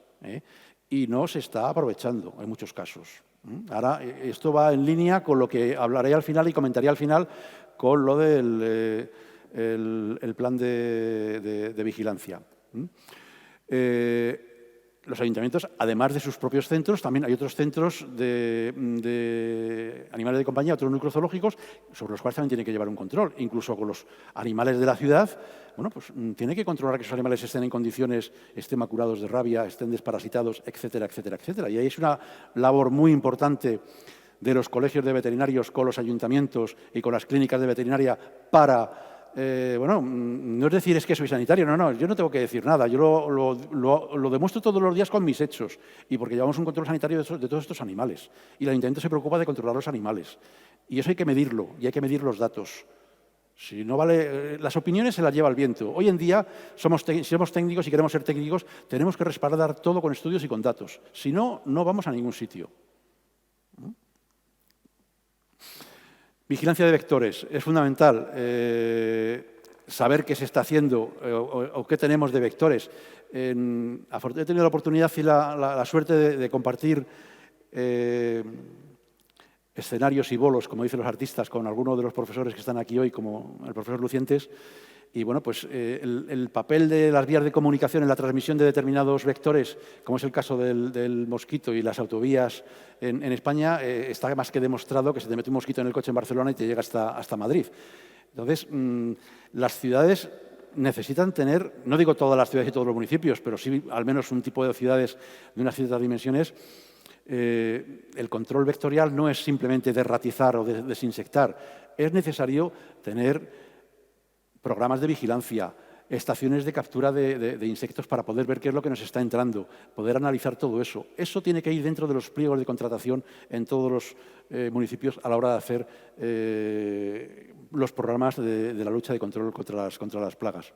Y no se está aprovechando en muchos casos. Ahora, esto va en línea con lo que hablaré al final y comentaré al final con lo del el plan de vigilancia. Los ayuntamientos, además de sus propios centros, también hay otros centros de animales de compañía, otros núcleos zoológicos, sobre los cuales también tiene que llevar un control. Incluso con los animales de la ciudad, bueno, pues tiene que controlar que esos animales estén en condiciones, estén maculados de rabia, estén desparasitados, etcétera, etcétera, etcétera. Y ahí es una labor muy importante de los colegios de veterinarios con los ayuntamientos y con las clínicas de veterinaria para... bueno, no es decir es que soy sanitario, no, yo no tengo que decir nada, yo lo demuestro todos los días con mis hechos y porque llevamos un control sanitario de todos estos animales y el ayuntamiento se preocupa de controlar los animales y eso hay que medirlo y hay que medir los datos. Si no vale, las opiniones se las lleva el viento. Hoy en día, si somos técnicos y queremos ser técnicos, tenemos que respaldar todo con estudios y con datos. Si no, no vamos a ningún sitio. Vigilancia de vectores. Es fundamental saber qué se está haciendo o qué tenemos de vectores. He tenido la oportunidad y la suerte de compartir escenarios y bolos, como dicen los artistas, con algunos de los profesores que están aquí hoy, como el profesor Lucientes, Y bueno, pues el papel de las vías de comunicación en la transmisión de determinados vectores, como es el caso del mosquito y las autovías en España, está más que demostrado que se te mete un mosquito en el coche en Barcelona y te llega hasta Madrid. Entonces, las ciudades necesitan tener, no digo todas las ciudades y todos los municipios, pero sí al menos un tipo de ciudades de unas ciertas dimensiones. El control vectorial no es simplemente derratizar o desinsectar. Es necesario tener programas de vigilancia, estaciones de captura de insectos para poder ver qué es lo que nos está entrando, poder analizar todo eso. Eso tiene que ir dentro de los pliegos de contratación en todos los municipios a la hora de hacer los programas de la lucha de control contra las plagas.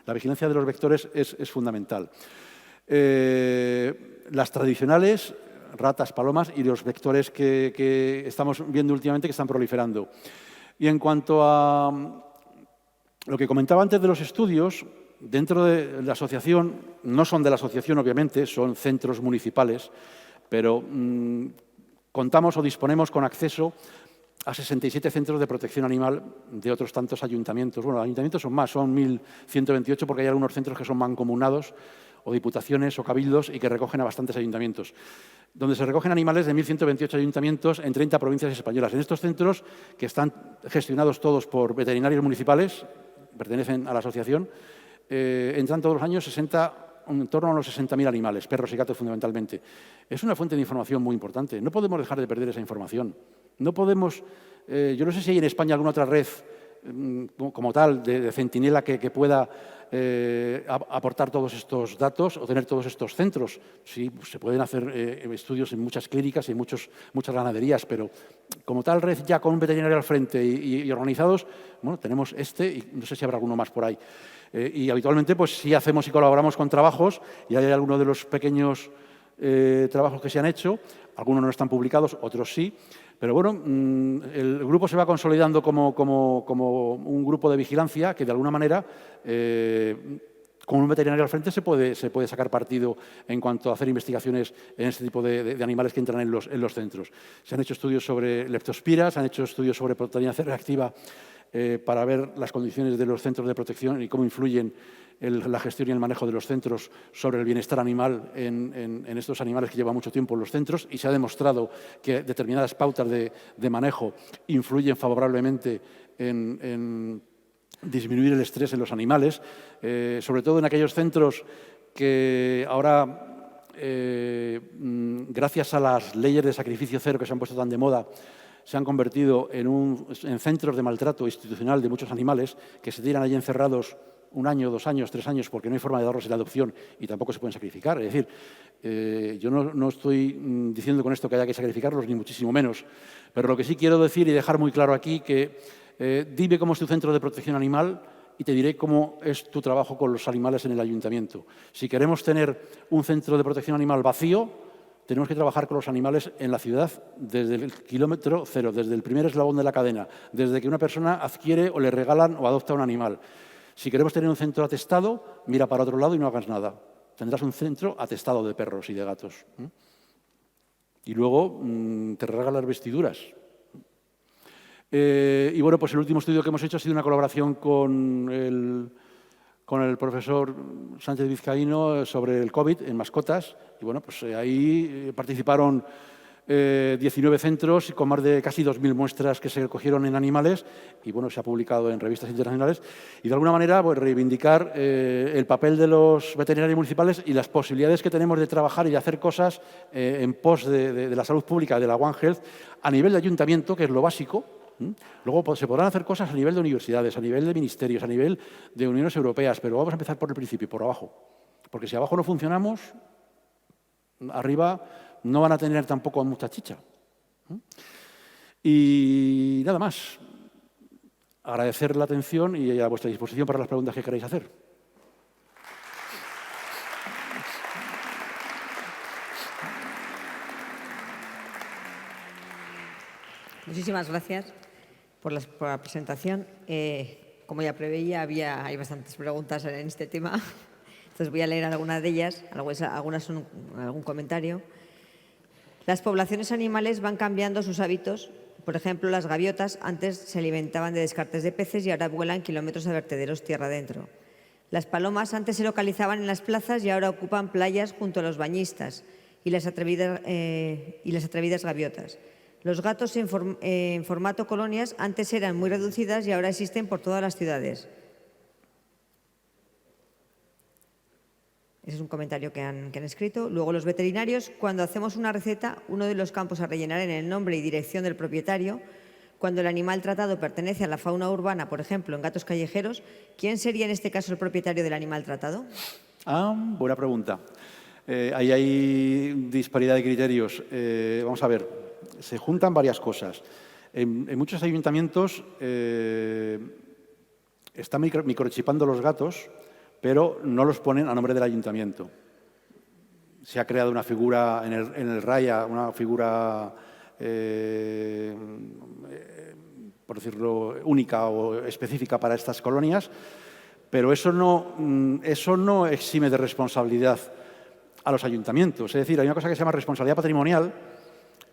La vigilancia de los vectores es fundamental. Las tradicionales, ratas, palomas, y los vectores que estamos viendo últimamente que están proliferando. Y en cuanto a lo que comentaba antes de los estudios, dentro de la asociación, no son de la asociación obviamente, son centros municipales, pero contamos o disponemos con acceso a 67 centros de protección animal de otros tantos ayuntamientos. Bueno, ayuntamientos son más, son 1.128 porque hay algunos centros que son mancomunados o diputaciones o cabildos y que recogen a bastantes ayuntamientos, donde se recogen animales de 1.128 ayuntamientos en 30 provincias españolas. En estos centros, que están gestionados todos por veterinarios municipales, pertenecen a la asociación, entran todos los años en torno a los 60.000 animales, perros y gatos fundamentalmente. Es una fuente de información muy importante. No podemos dejar de perder esa información. No podemos, yo no sé si hay en España alguna otra red como tal de centinela que pueda aportar todos estos datos o tener todos estos centros. Sí, se pueden hacer estudios en muchas clínicas y en muchas ganaderías, pero como tal red ya con un veterinario al frente y organizados, bueno, tenemos y no sé si habrá alguno más por ahí. Y habitualmente pues sí hacemos y colaboramos con trabajos y hay algunos de los pequeños trabajos que se han hecho, algunos no están publicados, otros sí. Pero bueno, el grupo se va consolidando como un grupo de vigilancia que de alguna manera, con un veterinario al frente, se puede sacar partido en cuanto a hacer investigaciones en este tipo de animales que entran en los centros. Se han hecho estudios sobre leptospira, se han hecho estudios sobre proteína C reactiva para ver las condiciones de los centros de protección y cómo influyen la gestión y el manejo de los centros sobre el bienestar animal en estos animales que llevan mucho tiempo en los centros, y se ha demostrado que determinadas pautas de manejo influyen favorablemente en disminuir el estrés en los animales, sobre todo en aquellos centros que ahora, gracias a las leyes de sacrificio cero que se han puesto tan de moda, se han convertido en centros de maltrato institucional de muchos animales que se tiran allí encerrados 1 año, 2 años, 3 años, porque no hay forma de darlos en adopción y tampoco se pueden sacrificar. Es decir, yo no estoy diciendo con esto que haya que sacrificarlos, ni muchísimo menos, pero lo que sí quiero decir y dejar muy claro aquí que dime cómo es tu centro de protección animal y te diré cómo es tu trabajo con los animales en el ayuntamiento. Si queremos tener un centro de protección animal vacío, tenemos que trabajar con los animales en la ciudad desde el kilómetro cero, desde el primer eslabón de la cadena, desde que una persona adquiere o le regalan o adopta un animal. Si queremos tener un centro atestado, mira para otro lado y no hagas nada. Tendrás un centro atestado de perros y de gatos. Y luego te regalan las vestiduras. Y bueno, pues el último estudio que hemos hecho ha sido una colaboración con el profesor Sánchez Vizcaíno sobre el COVID en mascotas. Y bueno, pues ahí participaron 19 centros con más de casi 2.000 muestras que se recogieron en animales y bueno, se ha publicado en revistas internacionales y de alguna manera pues, reivindicar el papel de los veterinarios municipales y las posibilidades que tenemos de trabajar y de hacer cosas en pos de la salud pública, de la One Health, a nivel de ayuntamiento, que es lo básico. Luego se podrán hacer cosas a nivel de universidades, a nivel de ministerios, a nivel de uniones europeas, pero vamos a empezar por el principio, por abajo. Porque si abajo no funcionamos, arriba no van a tener tampoco mucha chicha. Y nada más. Agradecer la atención y a vuestra disposición para las preguntas que queráis hacer. Muchísimas gracias por la presentación. Como ya preveía, hay bastantes preguntas en este tema. Entonces voy a leer algunas de ellas, algunas son algún comentario. Las poblaciones animales van cambiando sus hábitos Por ejemplo, las gaviotas antes se alimentaban de descartes de peces y ahora vuelan kilómetros de vertederos tierra adentro. Las palomas antes se localizaban en las plazas y ahora ocupan playas junto a los bañistas y las atrevidas gaviotas. Los gatos en formato colonias antes eran muy reducidas y ahora existen por todas las ciudades. Ese es un comentario que han escrito. Luego, los veterinarios, cuando hacemos una receta, uno de los campos a rellenar en el nombre y dirección del propietario. Cuando el animal tratado pertenece a la fauna urbana, por ejemplo, en gatos callejeros, ¿quién sería en este caso el propietario del animal tratado? Buena pregunta. Ahí hay disparidad de criterios. Vamos a ver, se juntan varias cosas. En muchos ayuntamientos están microchipando los gatos, pero no los ponen a nombre del ayuntamiento. Se ha creado una figura en el RAIA, una figura, por decirlo, única o específica para estas colonias, pero eso no exime de responsabilidad a los ayuntamientos. Es decir, hay una cosa que se llama responsabilidad patrimonial,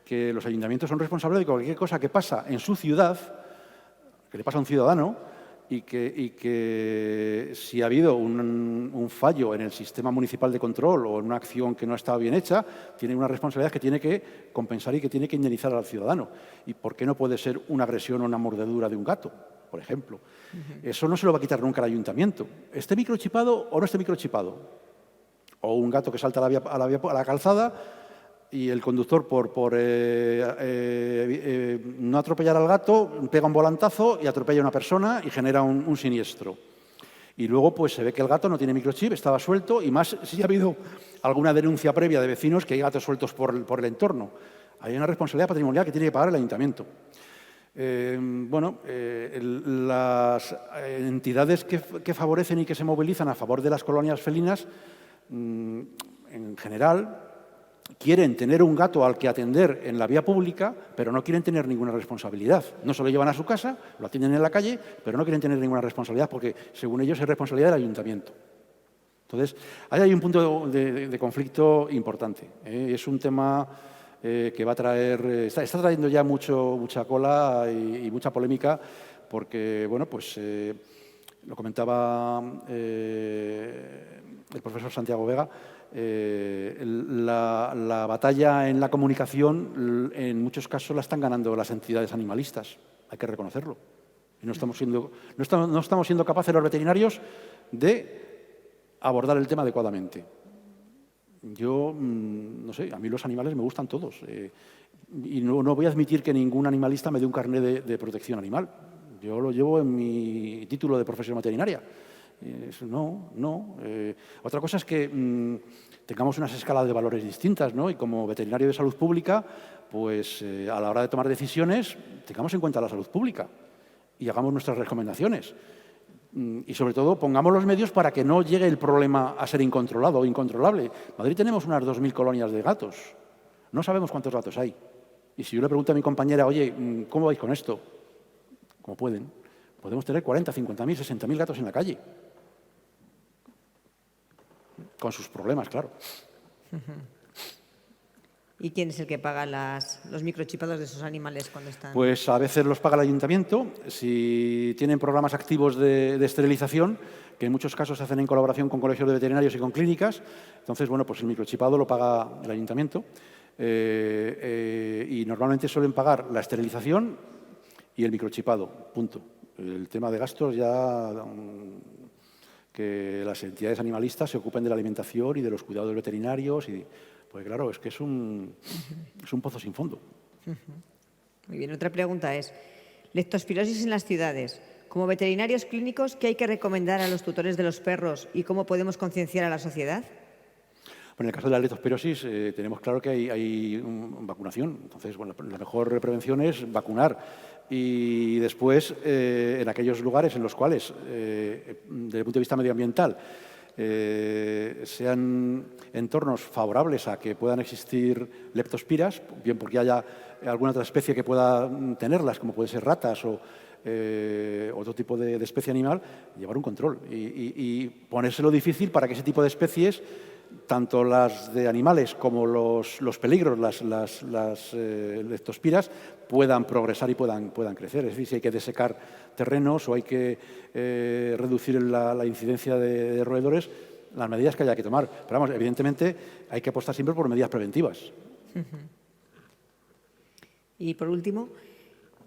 que los ayuntamientos son responsables de cualquier cosa que pasa en su ciudad, que le pasa a un ciudadano, y que si ha habido un fallo en el sistema municipal de control o en una acción que no ha estado bien hecha, tiene una responsabilidad que tiene que compensar y que tiene que indemnizar al ciudadano. ¿Y por qué no puede ser una agresión o una mordedura de un gato, por ejemplo? Eso no se lo va a quitar nunca al ayuntamiento. ¿Esté microchipado o no esté microchipado? O un gato que salta a la calzada y el conductor, por no atropellar al gato, pega un volantazo y atropella a una persona y genera un siniestro. Y luego pues se ve que el gato no tiene microchip, estaba suelto, y más si ha habido alguna denuncia previa de vecinos que hay gatos sueltos por el entorno. Hay una responsabilidad patrimonial que tiene que pagar el ayuntamiento. Las entidades que favorecen y que se movilizan a favor de las colonias felinas, en general, quieren tener un gato al que atender en la vía pública, pero no quieren tener ninguna responsabilidad. No se lo llevan a su casa, lo atienden en la calle, pero no quieren tener ninguna responsabilidad porque, según ellos, es responsabilidad del ayuntamiento. Entonces, ahí hay un punto de conflicto importante. Es un tema que va a traer, está trayendo ya mucha cola y mucha polémica porque, bueno, pues lo comentaba el profesor Santiago Vega, la batalla en la comunicación en muchos casos la están ganando las entidades animalistas, hay que reconocerlo. Y no estamos siendo capaces los veterinarios de abordar el tema adecuadamente. Yo, no sé, a mí los animales me gustan todos y no voy a admitir que ningún animalista me dé un carnet de protección animal. Yo lo llevo en mi título de profesión veterinaria. Otra cosa es que tengamos unas escalas de valores distintas, ¿no? Y como veterinario de salud pública, pues a la hora de tomar decisiones tengamos en cuenta la salud pública y hagamos nuestras recomendaciones. Y sobre todo pongamos los medios para que no llegue el problema a ser incontrolado o incontrolable. En Madrid tenemos unas 2.000 colonias de gatos. No sabemos cuántos gatos hay. Y si yo le pregunto a mi compañera, oye, ¿cómo vais con esto? Como pueden. Podemos tener 40, 50.000, 60.000 gatos en la calle. Con sus problemas, claro. ¿Y quién es el que paga los microchipados de esos animales cuando están...? Pues a veces los paga el ayuntamiento, si tienen programas activos de esterilización, que en muchos casos se hacen en colaboración con colegios de veterinarios y con clínicas. Entonces, bueno, pues el microchipado lo paga el ayuntamiento y normalmente suelen pagar la esterilización y el microchipado, punto. El tema de gastos ya... que las entidades animalistas se ocupen de la alimentación y de los cuidados veterinarios. Pues claro, es que es un pozo sin fondo. Muy bien, otra pregunta es, leptospirosis en las ciudades. Como veterinarios clínicos, ¿qué hay que recomendar a los tutores de los perros y cómo podemos concienciar a la sociedad? Bueno, en el caso de la leptospirosis tenemos claro que hay vacunación. Entonces, bueno, la mejor prevención es vacunar. Y después, en aquellos lugares en los cuales, desde el punto de vista medioambiental, sean entornos favorables a que puedan existir leptospiras, bien porque haya alguna otra especie que pueda tenerlas, como pueden ser ratas o otro tipo de especie animal, llevar un control y ponérselo difícil para que ese tipo de especies tanto las de animales como los peligros, las leptospiras, puedan progresar y puedan crecer. Es decir, si hay que desecar terrenos o hay que reducir la incidencia de roedores, las medidas que haya que tomar. Pero vamos, evidentemente hay que apostar siempre por medidas preventivas. Y por último,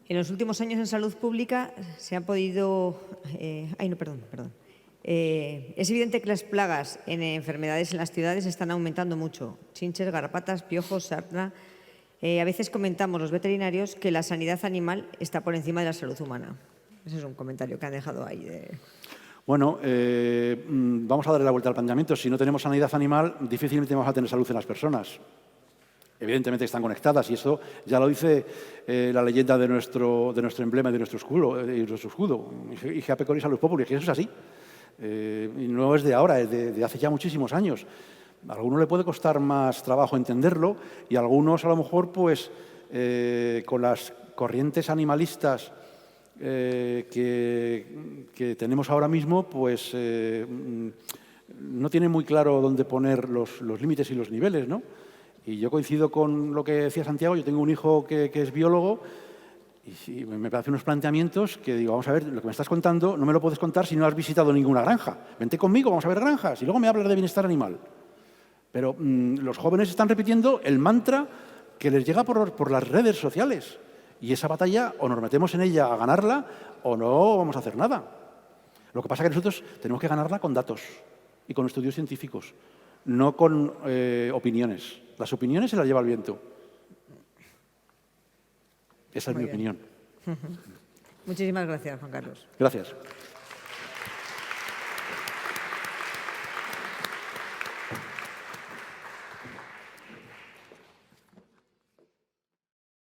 en los últimos años en salud pública se han podido... es evidente que las plagas en enfermedades en las ciudades están aumentando mucho. Chinches, garrapatas, piojos, sarna. A veces comentamos los veterinarios que la sanidad animal está por encima de la salud humana. Ese es un comentario que han dejado ahí. Bueno, vamos a darle la vuelta al planteamiento. Si no tenemos sanidad animal, difícilmente vamos a tener salud en las personas. Evidentemente están conectadas y eso ya lo dice la leyenda de nuestro emblema y de nuestro escudo, Igea Pecoris Salus Populi, que eso es así. Y no es de ahora, es de hace ya muchísimos años. A algunos le puede costar más trabajo entenderlo y a algunos a lo mejor pues con las corrientes animalistas que tenemos ahora mismo pues no tienen muy claro dónde poner los límites y los niveles, ¿no? Y yo coincido con lo que decía Santiago. Yo tengo un hijo que es biólogo y me hace unos planteamientos que digo, vamos a ver, lo que me estás contando no me lo puedes contar si no has visitado ninguna granja. Vente conmigo, vamos a ver granjas y luego me hablas de bienestar animal. Pero los jóvenes están repitiendo el mantra que les llega por las redes sociales. Y esa batalla o nos metemos en ella a ganarla o no vamos a hacer nada. Lo que pasa es que nosotros tenemos que ganarla con datos y con estudios científicos, no con opiniones. Las opiniones se las lleva el viento. Esa es mi opinión. Muchísimas gracias, Juan Carlos. Gracias.